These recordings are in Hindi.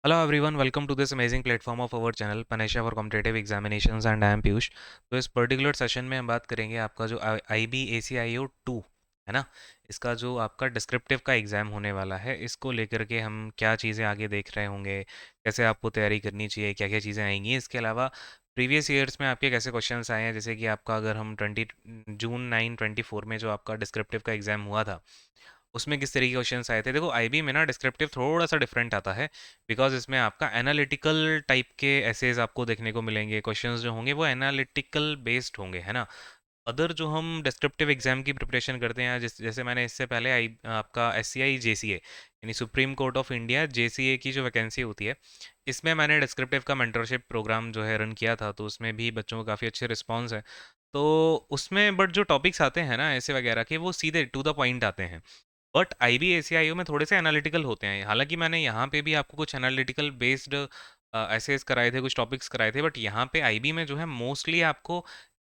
Hello everyone, welcome to this amazing platform of our channel Panesha for Competitive Examinations and I am Piyush. तो इस पर्टिकुलर सेशन में हम बात करेंगे आपका जो आई बी ए सी आई ओ टू है ना, इसका जो आपका डिस्क्रिप्टिव का एग्ज़ाम होने वाला है, इसको लेकर के हम क्या चीज़ें आगे देख रहे होंगे, कैसे आपको तैयारी करनी चाहिए, क्या क्या चीज़ें आएंगी। इसके अलावा प्रीवियस ईयर्स में आपके कैसे क्वेश्चंस आए हैं, जैसे कि आपका अगर हम 20 जून 9 24 में जो आपका डिस्क्रिप्टिव का एग्ज़ाम हुआ था, उसमें किस तरीके के क्वेश्चंस आए थे। देखो आईबी में ना डिस्क्रिप्टिव थोड़ा सा डिफरेंट आता है, बिकॉज इसमें आपका एनालिटिकल टाइप के एसेज आपको देखने को मिलेंगे। क्वेश्चंस जो होंगे वो एनालिटिकल बेस्ड होंगे, है ना। अदर जो हम डिस्क्रिप्टिव एग्जाम की प्रिपरेशन करते हैं, जैसे मैंने इससे पहले आपका एस सी आई जे सी ए यानी सुप्रीम कोर्ट ऑफ इंडिया जे सी ए की जो वैकेंसी होती है, इसमें मैंने डिस्क्रिप्टिव का मेंटरशिप प्रोग्राम जो है रन किया था, तो उसमें भी बच्चों को काफ़ी अच्छे रिस्पॉन्स है। तो उसमें बट जो टॉपिक्स आते हैं ना ऐसे वगैरह के, वो सीधे टू द पॉइंट आते हैं। बट IBACIO में थोड़े से एनालिटिकल होते हैं। हालांकि मैंने यहाँ पे भी आपको कुछ एनालिटिकल बेस्ड एसेस कराए थे, कुछ टॉपिक्स कराए थे, बट यहाँ पे IB में जो है मोस्टली आपको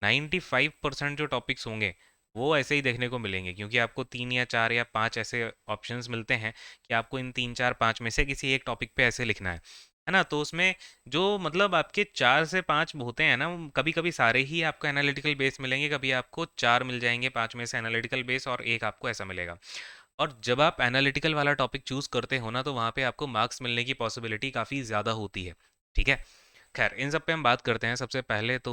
95% जो टॉपिक्स होंगे वो ऐसे ही देखने को मिलेंगे, क्योंकि आपको 3 या 4 या 5 ऐसे ऑप्शंस मिलते हैं कि आपको इन 3 4 5 में से किसी एक टॉपिक पे ऐसे लिखना है ना। तो उसमें जो मतलब आपके 4 से 5 होते हैं ना, कभी कभी सारे ही आपको एनालिटिकल बेस मिलेंगे, कभी आपको 4 मिल जाएंगे 5 में से एनालिटिकल बेस, और एक आपको ऐसा मिलेगा। और जब आप एनालिटिकल वाला टॉपिक चूज करते हो ना, तो वहाँ पे आपको मार्क्स मिलने की पॉसिबिलिटी काफ़ी ज़्यादा होती है। ठीक है, खैर इन सब पे हम बात करते हैं। सबसे पहले तो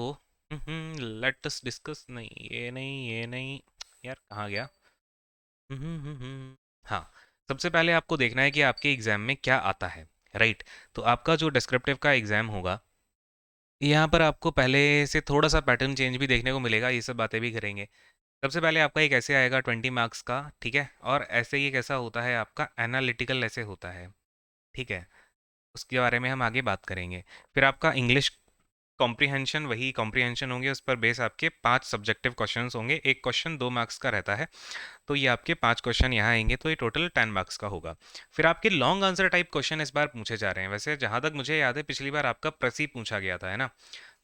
लेट अस डिस्कस, नहीं ये नहीं ये नहीं, यार कहाँ गया। हाँ, सबसे पहले आपको देखना है कि आपके एग्ज़ाम में क्या आता है, राइट। तो आपका जो डिस्क्रिप्टिव का एग्ज़ाम होगा, यहाँ पर आपको पहले से थोड़ा सा पैटर्न चेंज भी देखने को मिलेगा, ये सब बातें भी करेंगे। सबसे पहले आपका एक ऐसे आएगा 20 मार्क्स का, ठीक है। और ऐसे ही एक ऐसा होता है आपका एनालिटिकल ऐसे होता है, ठीक है। उसके बारे में हम आगे बात करेंगे। फिर आपका इंग्लिश कॉम्प्रिहेंशन, वही कॉम्प्रिहेंशन होंगे, उस पर बेस आपके 5 सब्जेक्टिव क्वेश्चंस होंगे। एक क्वेश्चन 2 मार्क्स का रहता है, तो ये आपके 5 क्वेश्चन यहाँ आएंगे, तो ये टोटल 10 मार्क्स का होगा। फिर आपके लॉन्ग आंसर टाइप क्वेश्चन इस बार पूछे जा रहे हैं। वैसे जहाँ तक मुझे याद है पिछली बार आपका प्रसी पूछा गया था, है ना।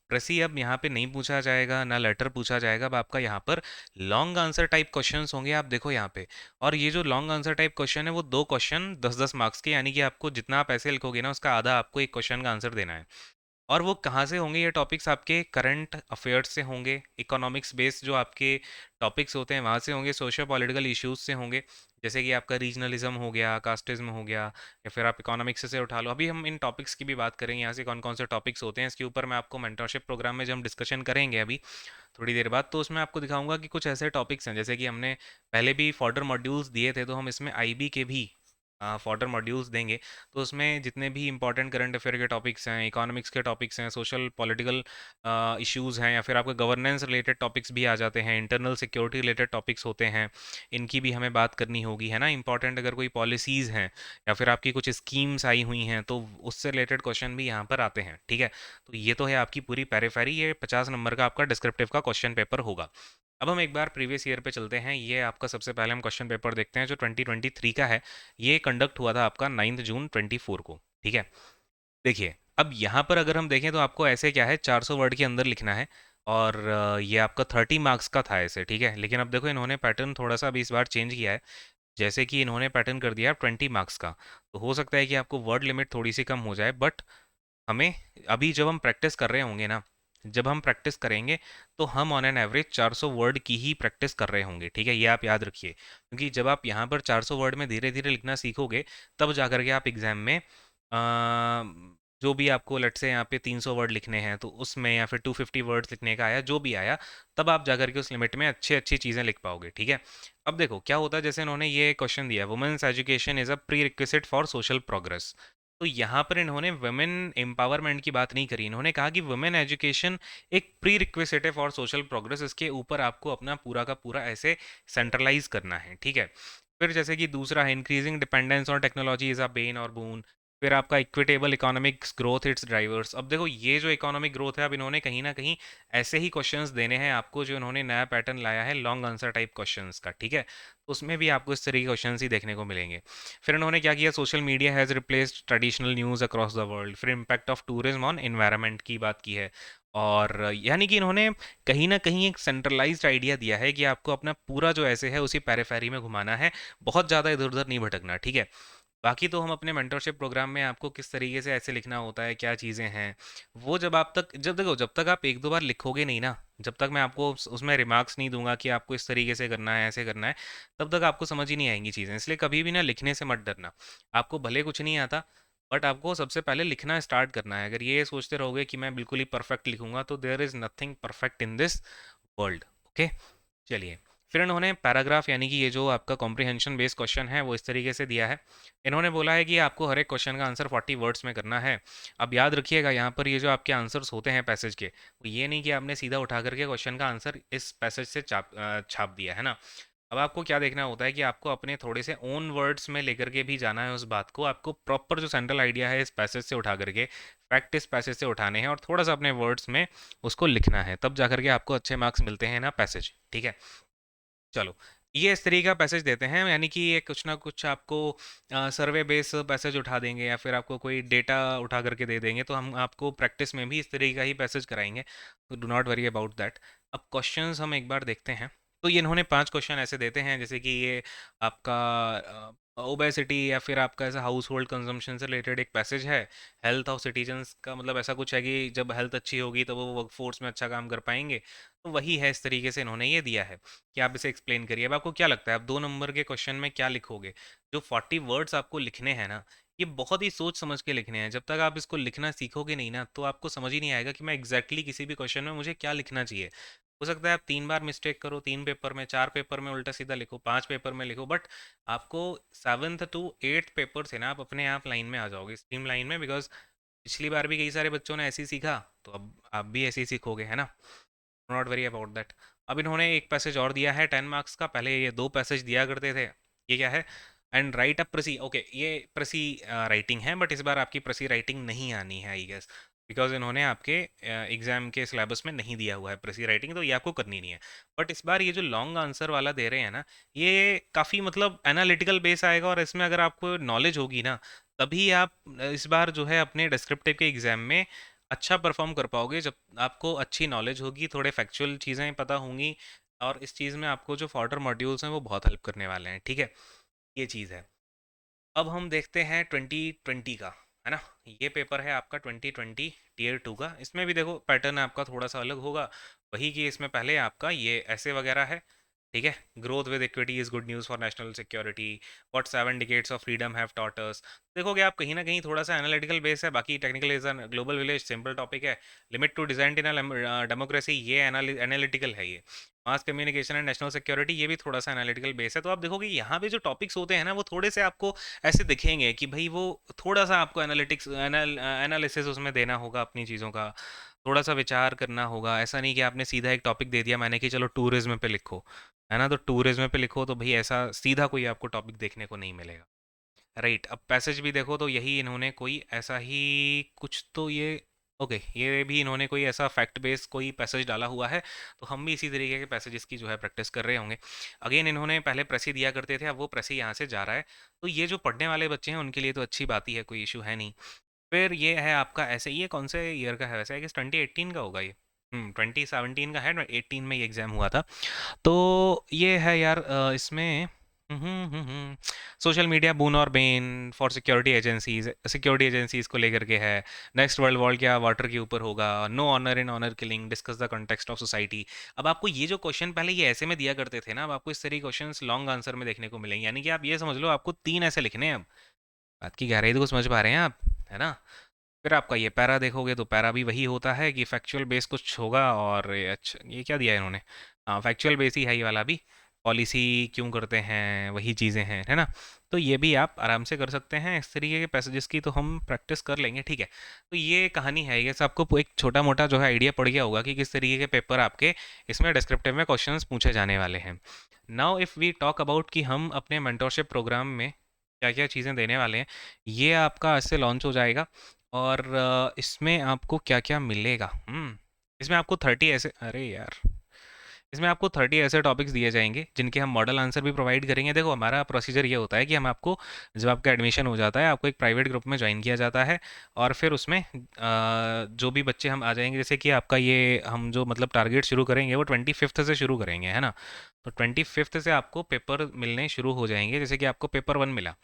प्रसी अब यहाँ पे नहीं पूछा जाएगा, ना लेटर पूछा जाएगा। अब आपका यहाँ पर लॉन्ग आंसर टाइप क्वेश्चंस होंगे, आप देखो यहाँ पे। और ये जो लॉन्ग आंसर टाइप क्वेश्चन है, वो 2 क्वेश्चन 10 10 मार्क्स के, यानी कि आपको जितना आप ऐसे लिखोगे ना, उसका आधा आपको एक क्वेश्चन का आंसर देना है। और वो कहाँ से होंगे, ये टॉपिक्स आपके करंट अफेयर्स से होंगे, इकोनॉमिक्स बेस्ड जो आपके टॉपिक्स होते हैं वहाँ से होंगे, सोशो पॉलिटिकल इश्यूज से होंगे, जैसे कि आपका रीजनलिज्म हो गया, कास्टिज्म हो गया, या फिर आप इकोनॉमिक्स से उठा लो। अभी हम इन टॉपिक्स की भी बात करेंगे, यहाँ से कौन कौन से टॉपिक्स होते हैं इसके ऊपर मैं आपको मेंटरशिप प्रोग्राम में जब हम डिस्कशन करेंगे अभी थोड़ी देर बाद, तो उसमें आपको दिखाऊंगा कि कुछ ऐसे टॉपिक्स हैं, जैसे कि हमने पहले भी फॉर्डर मॉड्यूल्स दिए थे, तो हम इसमें आईबी के भी फॉर्दर मॉड्यूल्स देंगे। तो उसमें जितने भी इंपॉर्टेंट करंट अफेयर के टॉपिक्स हैं, इकोनॉमिक्स के टॉपिक्स हैं, सोशल पॉलिटिकल इश्यूज हैं, या फिर आपके गवर्नेंस रिलेटेड टॉपिक्स भी आ जाते हैं, इंटरनल सिक्योरिटी रिलेटेड टॉपिक्स होते हैं, इनकी भी हमें बात करनी होगी, है ना। इंपॉर्टेंट अगर कोई पॉलिसीज़ हैं या फिर आपकी कुछ स्कीम्स आई हुई हैं, तो उससे रिलेटेड क्वेश्चन भी यहाँ पर आते हैं, ठीक है। तो ये तो है आपकी पूरी पेरिफेरी, ये 50 नंबर का आपका डिस्क्रिप्टिव का क्वेश्चन पेपर होगा। अब हम एक बार प्रीवियस ईयर पे चलते हैं। ये आपका सबसे पहले हम क्वेश्चन पेपर देखते हैं जो 2023 का है। ये कंडक्ट हुआ था आपका 9 जून 24 को, ठीक है। देखिए, अब यहाँ पर अगर हम देखें तो आपको ऐसे क्या है, 400 वर्ड के अंदर लिखना है। और ये आपका 30 मार्क्स का था ऐसे, ठीक है। लेकिन अब देखो इन्होंने पैटर्न थोड़ा सा अभी इस बार चेंज किया है। जैसे कि इन्होंने पैटर्न कर दिया 20 मार्क्स का, तो हो सकता है कि आपको वर्ड लिमिट थोड़ी सी कम हो जाए, बट हमें अभी जब हम प्रैक्टिस कर रहे होंगे ना, जब हम प्रैक्टिस करेंगे, तो हम ऑन एन एवरेज 400 वर्ड की ही प्रैक्टिस कर रहे होंगे, ठीक है। ये आप याद रखिए, क्योंकि जब आप यहाँ पर 400 वर्ड में धीरे धीरे लिखना सीखोगे, तब जा करके आप एग्जाम में जो भी आपको लेट से यहाँ पे 300 वर्ड लिखने हैं, तो उसमें या फिर 250 वर्ड्स लिखने का आया जो भी आया, तब आप जा करके उस लिमिट में अच्छी अच्छी चीज़ें लिख पाओगे, ठीक है। अब देखो क्या होता है, जैसे इन्होंने ये क्वेश्चन दिया, women's education is a prerequisite for social progress. तो यहाँ पर इन्होंने वुमेन एम्पावरमेंट की बात नहीं करी, इन्होंने कहा कि वुमेन एजुकेशन एक प्री रिक्विजिट है फॉर सोशल प्रोग्रेस। इसके ऊपर आपको अपना पूरा का पूरा ऐसे सेंट्रलाइज करना है, ठीक है। फिर जैसे कि दूसरा है increasing dependence on technology is a Ben और बून। फिर आपका equitable economics growth it's drivers. अब देखो ये जो इकोनॉमिक ग्रोथ है, अब इन्होंने कहीं ना कहीं ऐसे ही क्वेश्चंस देने हैं आपको, जो इन्होंने नया पैटर्न लाया है लॉन्ग आंसर टाइप क्वेश्चंस का, ठीक है। उसमें भी आपको इस तरीके के क्वेश्चंस ही देखने को मिलेंगे। फिर इन्होंने क्या किया, social media has replaced traditional news across the world. फिर impact of tourism on environment की बात की है। और यानी कि इन्होंने कहीं ना कहीं एक सेंट्रलाइज्ड आइडिया दिया है कि आपको अपना पूरा जो ऐसे है उसी पेरिफेरी में घुमाना है, बहुत ज़्यादा इधर उधर नहीं भटकना, ठीक है। बाकी तो हम अपने मेंटरशिप प्रोग्राम में आपको किस तरीके से ऐसे लिखना होता है, क्या चीज़ें हैं, वो जब आप तक जब देखो जब तक आप एक दो बार लिखोगे नहीं ना, जब तक मैं आपको उसमें रिमार्क्स नहीं दूंगा कि आपको इस तरीके से करना है, ऐसे करना है, तब तक आपको समझ ही नहीं आएंगी चीज़ें। इसलिए कभी भी ना लिखने से मत डरना। आपको भले कुछ नहीं आता, बट आपको सबसे पहले लिखना स्टार्ट करना है। अगर ये सोचते रहोगे कि मैं बिल्कुल ही परफेक्ट लिखूंगा, तो there is nothing perfect in this world. Okay, चलिए। फिर इन्होंने पैराग्राफ यानी कि ये जो आपका कॉम्प्रिहेंशन बेस्ड क्वेश्चन है वो इस तरीके से दिया है। इन्होंने बोला है कि आपको हर एक क्वेश्चन का आंसर 40 वर्ड्स में करना है। अब याद रखिएगा यहाँ पर ये जो आपके आंसर्स होते हैं पैसेज के, वो ये नहीं कि आपने सीधा उठा करके क्वेश्चन का आंसर इस पैसेज से छाप दिया है ना। अब आपको क्या देखना होता है कि आपको अपने थोड़े से ओन वर्ड्स में लेकर के भी जाना है उस बात को। आपको प्रॉपर जो सेंट्रल आइडिया है इस पैसेज से उठा करके, फैक्ट इस पैसेज से उठाने हैं और थोड़ा सा अपने वर्ड्स में उसको लिखना है, तब जाकर के आपको अच्छे मार्क्स मिलते हैं ना पैसेज। ठीक है, चलो। ये इस तरीके का पैसेज देते हैं, यानी कि ये कुछ ना कुछ आपको सर्वे बेस पैसेज उठा देंगे या फिर आपको कोई डेटा उठा करके दे देंगे, तो हम आपको प्रैक्टिस में भी इस तरीके का ही पैसेज कराएंगे। तो do not worry about that. अब क्वेश्चंस हम एक बार देखते हैं। तो ये इन्होंने 5 क्वेश्चन ऐसे देते हैं, जैसे कि ये आपका ओबेसिटी या फिर आपका ऐसा हाउस होल्ड कंजम्पशन से रिलेटेड एक पैसेज है। हेल्थ ऑफ सिटीजन्स का मतलब ऐसा कुछ है कि जब हेल्थ अच्छी होगी तो वो वर्कफोर्स में अच्छा काम कर पाएंगे। तो वही है, इस तरीके से इन्होंने ये दिया है कि आप इसे एक्सप्लेन करिए। अब आपको क्या लगता है, आप 2 नंबर के क्वेश्चन में क्या लिखोगे? जो 40 वर्ड्स आपको लिखने हैं ना, ये बहुत ही सोच समझ के लिखने हैं। जब तक आप इसको लिखना सीखोगे नहीं ना, तो आपको समझ ही नहीं आएगा कि मैं एग्जैक्टली किसी भी क्वेश्चन में मुझे क्या लिखना चाहिए। हो सकता है आप 3 बार मिस्टेक करो, 3 पेपर में, 4 पेपर में उल्टा सीधा लिखो, 5 पेपर में लिखो, बट आपको 7th to 8th पेपर से ना आप अपने आप लाइन में आ जाओगे, स्ट्रीम लाइन में। बिकॉज पिछली बार भी कई सारे बच्चों ने ऐसे ही सीखा, तो अब आप भी ऐसे ही सीखोगे, है ना। Not worry about that. अब इन्होंने एक पैसेज और दिया है 10 मार्क्स का। पहले ये 2 पैसेज दिया करते थे। ये क्या है? एंड राइट अ प्रसी, ओके, ये प्रसी राइटिंग है, बट इस बार आपकी प्रसी राइटिंग नहीं आनी है आई गेस, बिकॉज इन्होंने आपके एग्जाम के सिलेबस में नहीं दिया हुआ है प्रसी राइटिंग, तो ये आपको करनी नहीं है। बट इस बार ये जो लॉन्ग आंसर वाला दे रहे हैं ना, ये काफ़ी मतलब एनालिटिकल बेस आएगा, और इसमें अगर आपको नॉलेज होगी ना, तभी आप इस बार जो है अपने डिस्क्रिप्टिव के एग्जाम में अच्छा परफॉर्म कर पाओगे। जब आपको अच्छी नॉलेज होगी, थोड़े फैक्चुअल चीज़ें पता होंगी, और इस चीज़ में आपको जो फॉर्दर मॉड्यूल्स हैं वो बहुत हेल्प करने वाले हैं। ठीक है, ये चीज़ है। अब हम देखते हैं 2020 का, है ना। ये पेपर है आपका 2020 टीयर 2 का। इसमें भी देखो पैटर्न आपका थोड़ा सा अलग होगा। वही कि इसमें पहले आपका ये ऐसे वगैरह है। ठीक है, growth with equity is good news for national security, what 7 decades of freedom have taught us. देखोगे आप कहीं ना कहीं थोड़ा सा एनालिटिकल बेस है, बाकी technical is a global village, simple topic है। Limit to design in democracy, ये एनालिटिकल है ये। Mass communication and national security, ये भी थोड़ा सा एनालिटिकल बेस है। तो आप देखोगे यहाँ पे जो टॉपिक्स होते हैं ना, वो थोड़े से आपको ऐसे दिखेंगे कि भाई वो थोड़ा सा आपको एनालिटिक्स एनालिसिस उसमें देना होगा अपनी चीज़ों का, थोड़ा सा विचार करना होगा। ऐसा नहीं कि आपने सीधा एक टॉपिक दे दिया मैंने कि चलो टूरिज्म पे लिखो, है ना। तो टूरिज्म पे लिखो तो भाई ऐसा सीधा कोई आपको टॉपिक देखने को नहीं मिलेगा। राइट, अब पैसेज भी देखो तो यही इन्होंने कोई ऐसा ही कुछ तो ये, ओके, ये भी इन्होंने कोई ऐसा फैक्ट बेस्ड कोई पैसेज डाला हुआ है। तो हम भी इसी तरीके के पैसेजेस की जो है प्रैक्टिस कर रहे होंगे। अगेन इन्होंने पहले प्रेसी दिया करते थे, अब वो प्रेसी यहाँ से जा रहा है। तो ये जो पढ़ने वाले बच्चे हैं उनके लिए तो अच्छी बात ही है, कोई इशू है नहीं। फिर ये है आपका ऐसे, ये कौन से ईयर का है वैसे? है कि 2018 का होगा ये। 2017 का है, 18 में ये एग्ज़ाम हुआ था। तो ये है यार इसमें सोशल मीडिया बून और बेन फॉर सिक्योरिटी एजेंसीज को लेकर के है। नेक्स्ट वर्ल्ड वॉर क्या वाटर के ऊपर होगा? No honour in honour killing, discuss the context of society. अब आपको ये जो क्वेश्चन पहले ये ऐसे में दिया करते थे ना, अब आपको इस तरह के क्वेश्चंस लॉन्ग आंसर में देखने को मिलेंगे। यानी कि आप ये समझ लो आपको 3 ऐसे लिखने हैं अब। बात की गहराई तो समझ पा रहे हैं आप, है ना। फिर आपका ये पैरा देखोगे तो पैरा भी वही होता है कि फैक्चुअल बेस कुछ होगा। और ये अच्छा, ये क्या दिया है इन्होंने? हाँ, फैक्चुअल बेस ही है ये वाला भी। पॉलिसी क्यों करते हैं, वही चीज़ें हैं, है ना। तो ये भी आप आराम से कर सकते हैं। इस तरीके के पैसेजेस की तो हम प्रैक्टिस कर लेंगे, ठीक है। तो ये कहानी है, ये आपको एक छोटा मोटा जो है आइडिया पड़ गया होगा कि किस तरीके के पेपर आपके इसमें डिस्क्रिप्टिव में क्वेश्चंस पूछे जाने वाले हैं। Now if we talk about कि हम अपने मेंटोरशिप प्रोग्राम में क्या क्या चीज़ें देने वाले हैं। ये आपका आज से लॉन्च हो जाएगा। और इसमें आपको क्या-क्या मिलेगा? इसमें आपको 30 ऐसे, अरे यार! इसमें आपको 30 ऐसे टॉपिक्स दिए जाएँगे, जिनके हम मॉडल आंसर भी प्रोवाइड करेंगे। देखो, हमारा प्रोसीजर ये होता है कि हम आपको, जब आपका एडमिशन हो जाता है, आपको एक प्राइवेट ग्रुप में जॉइन किया जाता है। और फिर उसमें जो भी बच्चे हम आ जाएँगे, जैसे कि आपका ये हम जो मतलब टारगेट शुरू करेंगे, वो 25th से शुरू करेंगे, है ना? तो 25th से आपको पेपर मिलने शुरू हो जाएँगे, जैसे कि आपको पेपर 1 मिला।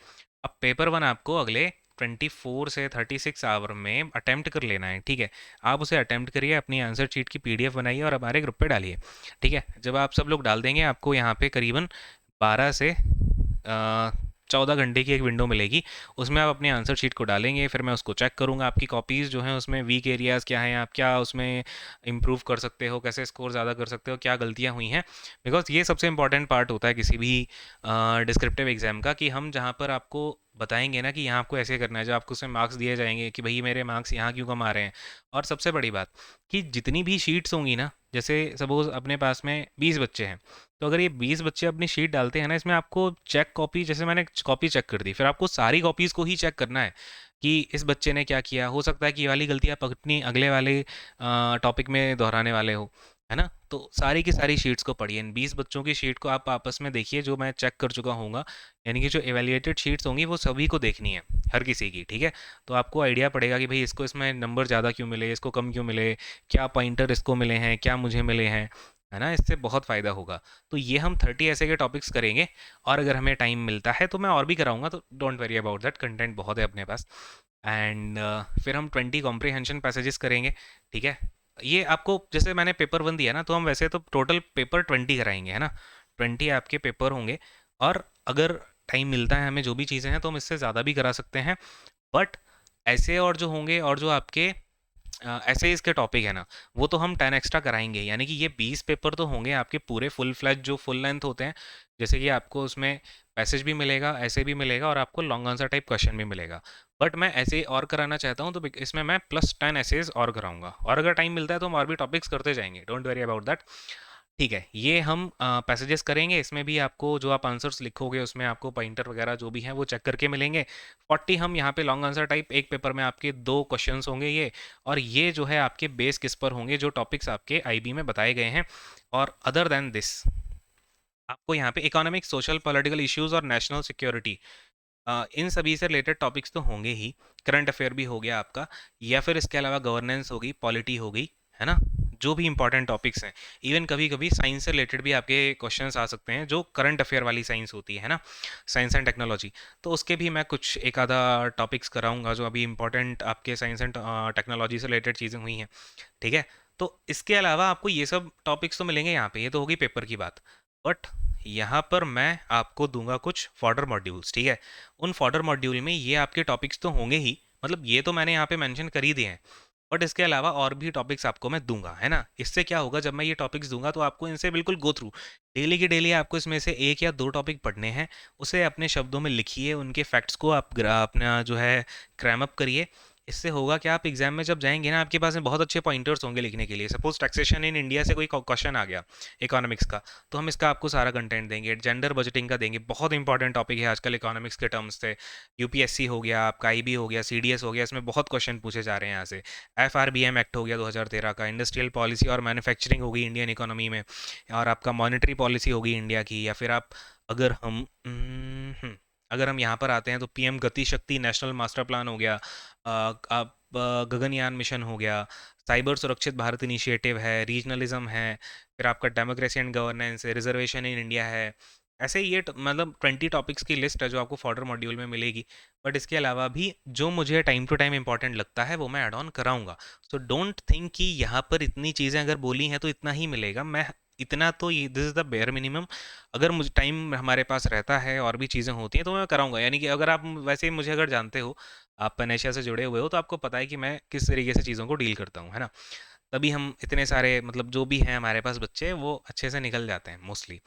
अब पेपर वन आपको अगले 24 से 36 आवर में अटेम्प्ट कर लेना है, ठीक है। आप उसे अटेम्प्ट करिए, अपनी आंसर शीट की पीडीएफ बनाइए और हमारे ग्रुप पे डालिए, ठीक है। जब आप सब लोग डाल देंगे, आपको यहाँ पे करीबन 12 से 14 घंटे की एक विंडो मिलेगी। उसमें आप अपने आंसर शीट को डालेंगे, फिर मैं उसको चेक करूँगा, आपकी कॉपीज़ जो हैं उसमें वीक एरियाज़ क्या हैं, आप क्या उसमें इम्प्रूव कर सकते हो, कैसे स्कोर ज़्यादा कर सकते हो, क्या गलतियाँ हुई हैं। बिकॉज ये सबसे इंपॉर्टेंट पार्ट होता है किसी भी डिस्क्रिप्टिव एग्जाम का, कि हम जहाँ पर आपको बताएंगे ना कि यहाँ आपको ऐसे करना है, जब आपको उसमें मार्क्स दिए जाएंगे कि भाई मेरे मार्क्स यहाँ क्यों कम आ रहे हैं। और सबसे बड़ी बात कि जितनी भी शीट्स होंगी ना, जैसे सपोज अपने पास में 20 बच्चे हैं, तो अगर ये 20 बच्चे अपनी शीट डालते हैं ना, इसमें आपको चेक कॉपी, जैसे मैंने कॉपी चेक कर दी, फिर आपको सारी कॉपीज़ को ही चेक करना है कि इस बच्चे ने क्या किया। हो सकता है कि ये वाली गलतियाँ अपनी अगले वाले टॉपिक में दोहराने वाले हो, है ना। तो सारी की सारी शीट्स को पढ़िए, इन 20 बच्चों की शीट को आप आपस में देखिए, जो मैं चेक कर चुका हूँगा, यानी कि जो एवेल्युएटेड शीट्स होंगी वो सभी को देखनी है, हर किसी की, ठीक है। तो आपको आइडिया पड़ेगा कि भाई इसको इसमें नंबर ज़्यादा क्यों मिले, इसको कम क्यों मिले, क्या पॉइंटर इसको मिले हैं, क्या मुझे मिले हैं, है ना। इससे बहुत फ़ायदा होगा। तो ये हम 30 ऐसे के टॉपिक्स करेंगे, और अगर हमें टाइम मिलता है तो मैं और भी कराऊंगा, तो don't worry about that, content बहुत है अपने पास। एंड फिर हम 20 कॉम्प्रिहेंशन पैसेजेस करेंगे, ठीक है। ये आपको, जैसे मैंने पेपर वन दिया ना, तो हम वैसे तो टोटल पेपर 20 कराएंगे, है ना। 20 आपके पेपर होंगे, और अगर टाइम मिलता है हमें, जो भी चीज़ें हैं, तो हम इससे ज़्यादा भी करा सकते हैं। बट ऐसे और जो होंगे, और जो आपके ऐसे इसके टॉपिक है ना, वो तो हम 10 एक्स्ट्रा कराएंगे, यानी कि ये 20 पेपर तो होंगे आपके पूरे फुल फ्लैज, जो फुल लेंथ होते हैं। जैसे कि आपको उसमें पैसेज भी मिलेगा, ऐसे भी मिलेगा, और आपको लॉन्ग आंसर टाइप क्वेश्चन भी मिलेगा। बट मैं ऐसे और कराना चाहता हूँ, तो इसमें मैं +10 ऐसेज और कराऊंगा, और अगर टाइम मिलता है तो हम और भी टॉपिक्स करते जाएंगे, डोंट वरी अबाउट दैट। ठीक है, ये हम पैसेजेस करेंगे, इसमें भी आपको जो आप आंसर्स लिखोगे उसमें आपको पॉइंटर वगैरह जो भी हैं वो चेक करके मिलेंगे। 40 हम यहाँ पे लॉन्ग आंसर टाइप, एक पेपर में आपके 2 क्वेश्चंस होंगे ये। और ये जो है आपके बेस किस पर होंगे, जो टॉपिक्स आपके आईबी में बताए गए हैं। और अदर देन दिस, आपको यहाँ पे इकोनॉमिक, सोशल, पॉलिटिकल इश्यूज और नेशनल सिक्योरिटी, इन सभी से रिलेटेड टॉपिक्स तो होंगे ही। करंट अफेयर भी हो गया आपका, या फिर इसके अलावा गवर्नेंस होगी, पॉलिटी हो गई, है ना। जो भी इंपॉर्टेंट टॉपिक्स हैं, इवन कभी कभी साइंस से रिलेटेड भी आपके क्वेश्चंस आ सकते हैं, जो करंट अफेयर वाली साइंस होती है ना, साइंस एंड टेक्नोलॉजी। तो उसके भी मैं कुछ एक आधा टॉपिक्स कराऊंगा, जो अभी इंपॉर्टेंट आपके साइंस एंड टेक्नोलॉजी से रिलेटेड चीज़ें हुई हैं, ठीक है। तो इसके अलावा आपको ये सब टॉपिक्स तो मिलेंगे यहाँ पे, ये तो होगी पेपर की बात। बट यहाँ पर मैं आपको दूंगा कुछ फॉर्डर मॉड्यूल्स, ठीक है। उन फॉर्डर मॉड्यूल में ये आपके टॉपिक्स तो होंगे ही, मतलब ये तो मैंने यहाँ पे मेंशन कर ही दिए हैं। बट इसके अलावा और भी टॉपिक्स आपको मैं दूंगा, है ना। इससे क्या होगा, जब मैं ये टॉपिक्स दूंगा तो आपको इनसे बिल्कुल गो थ्रू, डेली की डेली आपको इसमें से एक या दो टॉपिक पढ़ने हैं। उसे अपने शब्दों में लिखिए, उनके फैक्ट्स को आप अपना जो है क्रैम अप करिए। इससे होगा कि आप एग्जाम में जब जाएंगे ना, आपके पास में बहुत अच्छे पॉइंटर्स होंगे लिखने के लिए। सपोज टैक्सेशन इन इंडिया से कोई क्वेश्चन आ गया इकोनॉमिक्स का, तो हम इसका आपको सारा कंटेंट देंगे। जेंडर बजटिंग का देंगे, बहुत इंपॉर्टेंट टॉपिक है आजकल इकोनॉमिक्स के टर्म्स से। यूपीएससी हो गया आपका, आईबी हो गया, सीडीएस हो गया, इसमें बहुत क्वेश्चन पूछे जा रहे हैं यहाँ से। एफआरबीएम एक्ट हो गया 2013 का, इंडस्ट्रियल पॉलिसी और मैन्युफैक्चरिंग होगी इंडियन इकोनॉमी में, और आपका मॉनेटरी पॉलिसी होगी इंडिया की। या फिर आप, अगर हम अगर हम यहाँ पर आते हैं, तो पीएम गति शक्ति नेशनल मास्टर प्लान हो गया, आप गगनयान मिशन हो गया, साइबर सुरक्षित भारत इनिशिएटिव है, रीजनलिज्म है, फिर आपका डेमोक्रेसी एंड गवर्नेंस है, रिजर्वेशन इन इंडिया है। ऐसे ही ये मतलब 20 टॉपिक्स की लिस्ट है जो आपको फॉर्डर मॉड्यूल में मिलेगी। बट इसके अलावा भी जो मुझे टाइम टू टाइम इंपॉर्टेंट लगता है वो मैं ऐड ऑन कराऊंगा। सो डोंट थिंक कि यहाँ पर इतनी चीज़ें अगर बोली हैं तो इतना ही मिलेगा। मैं इतना तो, ये this is the bare minimum. अगर मुझे टाइम हमारे पास रहता है और भी चीज़ें होती हैं तो मैं कराऊंगा। यानी कि अगर आप वैसे ही मुझे अगर जानते हो, आप पनेशिया से जुड़े हुए हो, तो आपको पता है कि मैं किस तरीके से चीज़ों को डील करता हूँ, है ना। तभी हम इतने सारे, मतलब जो भी हैं हमारे पास बच्चे, वो अच्छे से निकल जाते हैं मोस्टली।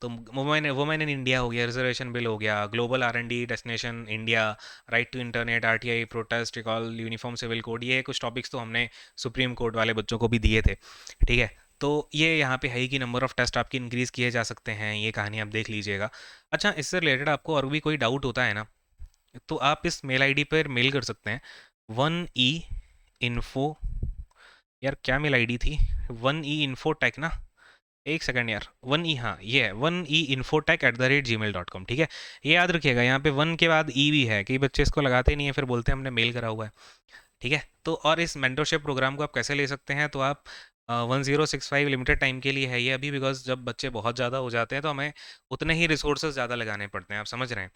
तो वुमेन इन इंडिया हो गया, रिजर्वेशन बिल हो गया, global R and D destination India, right to internet, RTI, protest, recall, uniform civil code, ये कुछ टॉपिक्स तो हमने सुप्रीम कोर्ट वाले बच्चों को भी दिए थे, ठीक है। तो ये यहाँ पे है कि नंबर ऑफ टेस्ट आपकी इंक्रीज़ किए जा सकते हैं, ये कहानी आप देख लीजिएगा। अच्छा, इससे रिलेटेड आपको और भी कोई डाउट होता है ना, तो आप इस मेल आईडी पर मेल कर सकते हैं। 1E info, यार क्या मेल आईडी थी, 1E infotech ना, एक सेकंड यार, 1E, हाँ ये है 1E infotech@gmail.com, ठीक है। ये याद रखिएगा, यहाँ पे 1 के बाद ई भी है, कई बच्चे इसको लगाते नहीं है, फिर बोलते हैं हमने मेल करा हुआ है, ठीक है। तो और इस मेंटरशिप प्रोग्राम को आप कैसे ले सकते हैं, तो आप 1065 लिमिटेड टाइम के लिए है ये अभी, बिकॉज जब बच्चे बहुत ज़्यादा हो जाते हैं तो हमें उतने ही रिसोर्सेज ज़्यादा लगाने पड़ते हैं, आप समझ रहे हैं।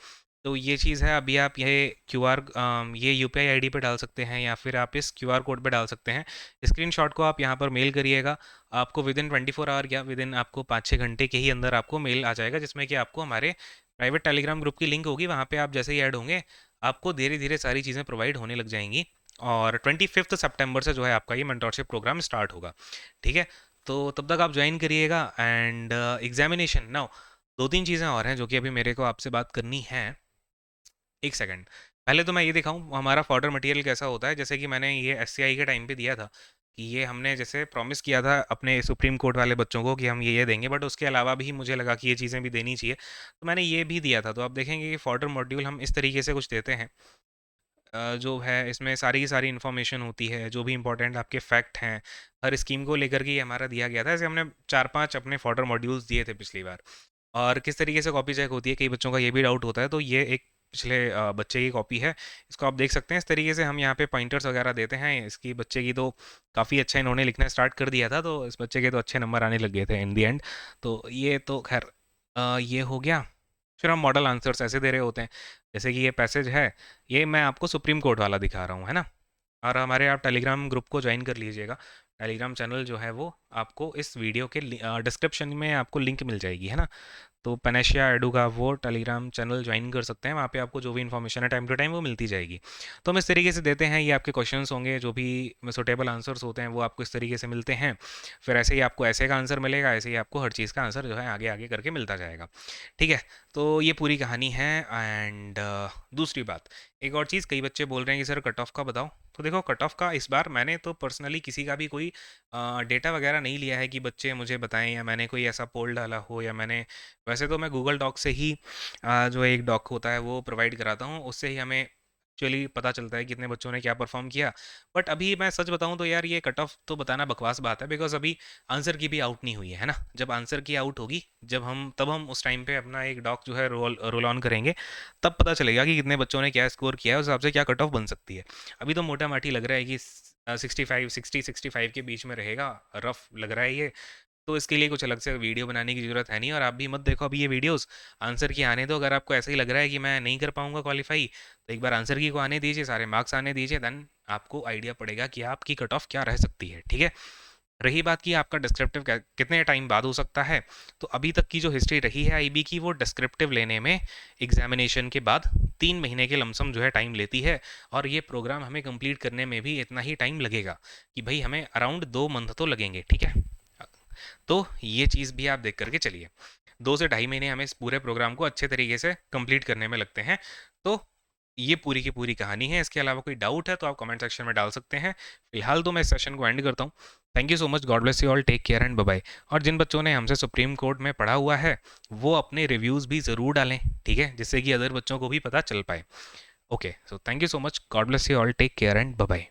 तो ये चीज़ है। अभी आप ये यूपीआई आईडी पे डाल सकते हैं या फिर आप इस क्यूआर कोड पे डाल सकते हैं। स्क्रीनशॉट को आप यहाँ पर मेल करिएगा। आपको विद इन 24 आवर या विद इन आपको 5-6 घंटे के ही अंदर आपको मेल आ जाएगा, जिसमें कि आपको हमारे प्राइवेट टेलीग्राम ग्रुप की लिंक होगी। वहाँ पे आप जैसे ही ऐड होंगे, आपको धीरे धीरे सारी चीज़ें प्रोवाइड होने लग जाएंगी। और 25 सितंबर से जो है आपका ये मेंटोरशिप प्रोग्राम स्टार्ट होगा। ठीक है, तो तब तक आप ज्वाइन करिएगा। एंड एग्जामिनेशन नाउ, दो तीन चीज़ें और हैं जो कि अभी मेरे को आपसे बात करनी है। एक सेकंड, पहले तो मैं ये दिखाऊं हमारा फॉर्डर मटेरियल कैसा होता है। जैसे कि मैंने ये एससीआई के टाइम पे दिया था कि ये हमने जैसे प्रॉमिस किया था अपने सुप्रीम कोर्ट वाले बच्चों को कि हम ये देंगे, बट उसके अलावा भी मुझे लगा कि ये चीज़ें भी देनी चाहिए, तो मैंने ये भी दिया था। तो आप देखेंगे कि फॉर्डर मॉड्यूल हम इस तरीके से कुछ देते हैं। जो है इसमें सारी की सारी इन्फॉर्मेशन होती है, जो भी इंपॉर्टेंट आपके फैक्ट हैं हर स्कीम को लेकर के ये हमारा दिया गया था। ऐसे हमने 4-5 अपने फॉर्डर मॉड्यूल्स दिए थे पिछली बार। और किस तरीके से कॉपी चेक होती है, कई बच्चों का ये भी डाउट होता है। तो ये एक पिछले बच्चे की कॉपी है, इसको आप देख सकते हैं। इस तरीके से हम यहाँ पे पॉइंटर्स वगैरह देते हैं। इसकी बच्चे की तो काफ़ी अच्छा इन्होंने लिखना स्टार्ट कर दिया था, तो इस बच्चे के तो अच्छे नंबर आने लग गए थे इन दी एंड। तो ये तो खैर ये हो गया। फिर हम मॉडल आंसर्स ऐसे दे रहे होते हैं, जैसे कि ये पैसेज है, ये मैं आपको सुप्रीम कोर्ट वाला दिखा रहा हूँ, है ना। और हमारे आप टेलीग्राम ग्रुप को ज्वाइन कर लीजिएगा। टेलीग्राम चैनल जो है वो आपको इस वीडियो के डिस्क्रिप्शन में आपको लिंक मिल जाएगी, है ना। तो पेनेशिया एडू का वो टेलीग्राम चैनल ज्वाइन कर सकते हैं। वहाँ पे आपको जो भी इन्फॉर्मेशन है टाइम टू टाइम वो मिलती जाएगी। तो हम इस तरीके से देते हैं, ये आपके क्वेश्चंस होंगे, जो भी सुटेबल आंसर्स होते हैं वो आपको इस तरीके से मिलते हैं। फिर ऐसे ही आपको ऐसे का आंसर मिलेगा, ऐसे ही आपको हर चीज़ का आंसर जो है आगे आगे करके मिलता जाएगा। ठीक है, तो ये पूरी कहानी है। एंड दूसरी बात, एक और चीज़, कई बच्चे बोल रहे हैं कि सर कट ऑफ का बताओ। तो देखो, कट ऑफ का इस बार मैंने तो पर्सनली किसी का भी कोई डेटा वगैरह नहीं लिया है कि बच्चे मुझे बताएं, या मैंने कोई ऐसा पोल डाला हो, या मैंने, वैसे तो मैं गूगल डॉक से ही जो एक डॉक होता है वो प्रोवाइड कराता हूँ, उससे ही हमें एक्चुअली पता चलता है कितने बच्चों ने क्या परफॉर्म किया। बट अभी मैं सच बताऊं तो यार, ये कट ऑफ तो बताना बकवास बात है, बिकॉज अभी आंसर की भी आउट नहीं हुई है ना। जब आंसर की आउट होगी, तब हम उस टाइम पे अपना एक डॉक जो है रोल रोल ऑन करेंगे, तब पता चलेगा कि कितने बच्चों ने क्या स्कोर किया है, उस हिसाब से क्या कट ऑफ बन सकती है। अभी तो मोटा माटी लग रहा है कि 65 के बीच में रहेगा, रफ लग रहा है ये। तो इसके लिए कुछ अलग से वीडियो बनाने की ज़रूरत है नहीं। और आप भी मत देखो अभी ये वीडियोस, आंसर की आने दो। अगर आपको ऐसा ही लग रहा है कि मैं नहीं कर पाऊंगा क्वालिफाई, तो एक बार आंसर की को आने दीजिए, सारे मार्क्स आने दीजिए, देन आपको आइडिया पड़ेगा कि आपकी कट ऑफ क्या रह सकती है। ठीक है, रही बात कि आपका डिस्क्रिप्टिव कितने टाइम बाद हो सकता है, तो अभी तक की जो हिस्ट्री रही है आईबी की, वो डिस्क्रिप्टिव लेने में एग्जामिनेशन के बाद 3 महीने के लमसम जो है टाइम लेती है। और ये प्रोग्राम हमें कंप्लीट करने में भी इतना ही टाइम लगेगा, कि भाई हमें अराउंड 2 मंथ तो लगेंगे। ठीक है, तो ये चीज़ भी आप देख करके चलिए, 2 से ढाई महीने हमें इस पूरे प्रोग्राम को अच्छे तरीके से कंप्लीट करने में लगते हैं। तो ये पूरी की पूरी कहानी है। इसके अलावा कोई डाउट है तो आप कमेंट सेक्शन में डाल सकते हैं। फिलहाल तो मैं इस सेशन को एंड करता हूँ। Thank you so much, God bless you all, take care and bye bye. और जिन बच्चों ने हमसे सुप्रीम कोर्ट में पढ़ा हुआ है, वो अपने रिव्यूज़ भी ज़रूर डालें, ठीक है, जिससे कि अदर बच्चों को भी पता चल पाए। Okay, so thank you so much, God bless you all, take care and bye bye.